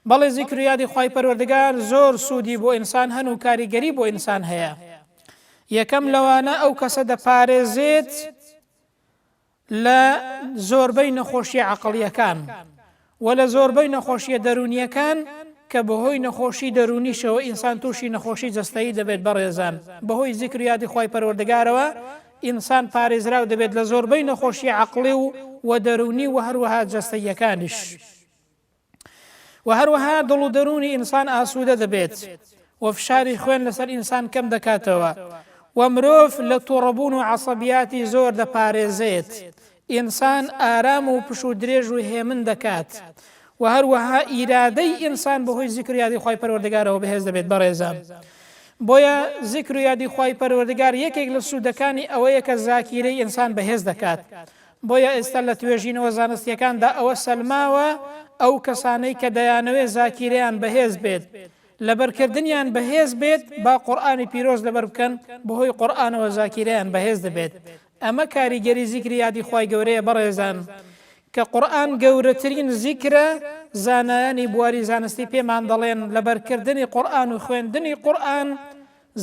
بەڵێ زیکر و یادی خوای پەروەردگار زۆر سوودی بۆ ئینسان هەن و کاریگەری بۆ ئینسان هەیە. یەکەم لەوانە ئەو کەسە دەپارێزێت لە زۆربەی نەخۆشیە عەقڵیەکان و لە زۆربەی نەخۆشیە دەرونیەکان کە بەهۆی نەخۆشی دەرونیشەوە ئینسان تووشی نەخۆشی جەستەیی دەبێت بەڕێزان. بەهۆی زیکر و یادی خوای پەروەردگارەوە ئینسان پارێزراو دەبێت لە زۆربەی نەخۆشی عەقڵی و دەرونی و هەروەها جەستەییەکانیش. و هەروەها دڵ و دەرونی ئینسان ئاسوودە دەبێت و فشاری خوێن لەسەر ئینسان کەم دەکاتەوە و مرۆڤ لە تووڕەبوون و عەسەبیاتی زۆر دەپارێزێت. ئینسان ئارام و پش و درێژ و هێمن دەکات و هەروەها ئیرادەی ئینسان بەهۆی زیکر و یادی خوای پەروەردگارەوە بەهێز دەبێت بەڕێزان. بۆیە زیکر و یادی خوای پەروەردگار یەکێک لە سوودەکانی ئەوەیە کە زاکیرەی ئینسان بەهێز دەکات. بۆیە ئێستا لە توێژینەوە زانستیەکاندا ئەوە سەلماوە ئەو کەسانەی کە دەیانەوێت زاکیرەیان بەهێز بێت لەبەرکردنیان بەهێز بێت با قورئانی پیرۆز لەبەر بکەن بەهۆی قورئانەوە زاکیرەیان بەهێز دەبێت. ئەمە کاریگەری زیکری یادی خوای گەورەیە بەڕێزان کە قورئان گەورەترین زیکرە. زانایانی بواری زانستی پێمان دەڵێن لەبەرکردنی قورئان و خوێندنی قورئان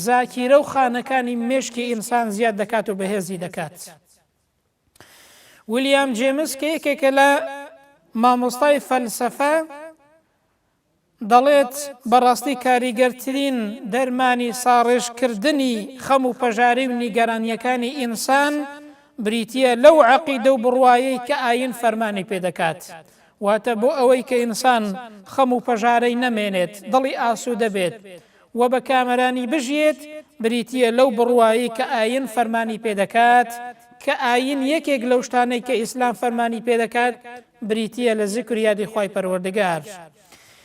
زاکیرە و خانەکانی مێشکی ئینسان زیاد دەکات و بەهێزی دەکات. ویلیام جێمس کە یەکێکە لە مامۆستای فەلسەفە دەڵێت بەڕاستی کاریگەرترین دەرمانی ساڕێژکردنی خەم و پەژاری و نیگەرانیەکانی ئینسان بریتیە لەو عەقیدە و بڕوایەی کە ئاین فەرمانی پێدەکات. واتە بۆ ئەوەی کە ئینسان خەم و پەژارەی نەمێنێت دڵی ئاسوودە بێت و بە کامەرانی بژێت بریتیە لەو بڕوایی کە ئاین فەرمانی پێدەکات کە ئاین یەکێک لەو شتانەی کە ئیسلام فەرمانی پێدەکات بریتیە لە زیکر و یادی خوای پەروەردگار.